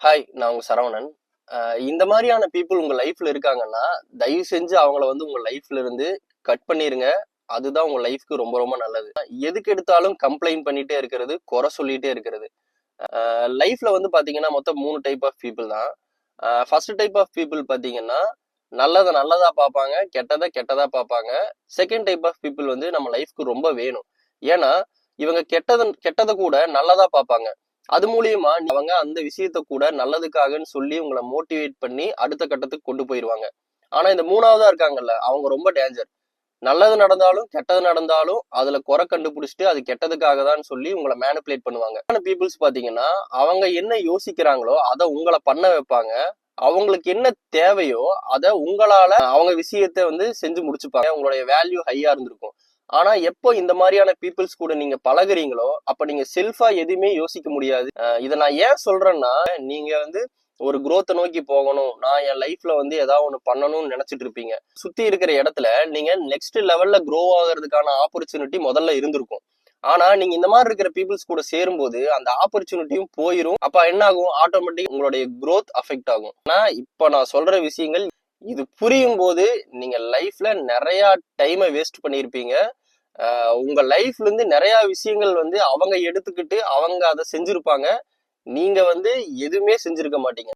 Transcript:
Hi, நான் உங்க சரவணன். இந்த மாதிரியான பீப்புள் உங்க லைஃப்ல இருக்காங்கன்னா, தயவு செஞ்சு அவங்கள வந்து உங்க லைஃப்ல இருந்து கட் பண்ணிருங்க. அதுதான் உங்க லைஃப்க்கு ரொம்ப ரொம்ப நல்லது. எதுக்கு எடுத்தாலும் கம்ப்ளைண்ட் பண்ணிட்டே இருக்கிறது, குறை சொல்லிட்டே இருக்கிறது. லைஃப்ல வந்து பாத்தீங்கன்னா மொத்தம் 3 டைப் ஆஃப் பீப்புள் தான். ஃபர்ஸ்ட் டைப் ஆஃப் பீப்புள் பாத்தீங்கன்னா, நல்லதை நல்லதா பார்ப்பாங்க, கெட்டதை கெட்டதா பார்ப்பாங்க. செகண்ட் டைப் ஆஃப் பீப்புள் வந்து நம்ம லைஃப்க்கு ரொம்ப வேணும். ஏன்னா இவங்க கெட்டதை கூட நல்லதா பார்ப்பாங்க. அது மூலியமா அவங்க அந்த விஷயத்த கூட நல்லதுக்காகன்னு சொல்லி உங்களை மோட்டிவேட் பண்ணி அடுத்த கட்டத்துக்கு கொண்டு போயிருவாங்க. ஆனா இந்த மூணாவதா இருக்காங்கல்ல, அவங்க ரொம்ப டேஞ்சர். நல்லது நடந்தாலும் கெட்டது நடந்தாலும் அதுல குறை கண்டுபிடிச்சிட்டு அது கெட்டதுக்காக தான் சொல்லி உங்களை மேனிபுலேட் பண்ணுவாங்க. பீப்புள்ஸ் பாத்தீங்கன்னா, அவங்க என்ன யோசிக்கிறாங்களோ அதை உங்களை பண்ண வைப்பாங்க. அவங்களுக்கு என்ன தேவையோ அதை உங்களால அவங்க விஷயத்த வந்து செஞ்சு முடிச்சுப்பாங்க. உங்களுடைய வேல்யூ ஹையா இருந்திருக்கும். ஆனா எப்போ இந்த மாதிரியான பீப்புள்ஸ் கூட நீங்க பழகுறீங்களோ அப்ப நீங்க செல்ஃபா எதுவுமே யோசிக்க முடியாது. இதை நான் ஏன் சொல்றேன்னா, நீங்க வந்து ஒரு growth நோக்கி போகணும், நான் என் லைஃப்ல வந்து ஏதாவது ஒண்ணு பண்ணணும்னு நினைச்சிட்டு இருப்பீங்க. சுத்தி இருக்கிற இடத்துல நீங்க நெக்ஸ்ட் லெவல்ல க்ரோ ஆகிறதுக்கான ஆப்பர்ச்சுனிட்டி முதல்ல இருந்திருக்கும். ஆனா நீங்க இந்த மாதிரி இருக்கிற பீப்புள்ஸ் கூட சேரும்போது அந்த ஆப்பர்ச்சுனிட்டியும் போயிரும். அப்ப என்ன ஆகும், ஆட்டோமேட்டிக் உங்களுடைய growth அஃபெக்ட் ஆகும். ஆனா இப்ப நான் சொல்ற விஷயங்கள் இது புரியும் போது நீங்க லைஃப்ல நிறைய டைமை வேஸ்ட் பண்ணியிருப்பீங்க. உங்க லைஃப்ல இருந்து நிறைய விஷயங்கள் வந்து அவங்க எடுத்துக்கிட்டு அவங்க அதை செஞ்சிருப்பாங்க. நீங்க வந்து எதுவுமே செஞ்சிருக்க மாட்டீங்க.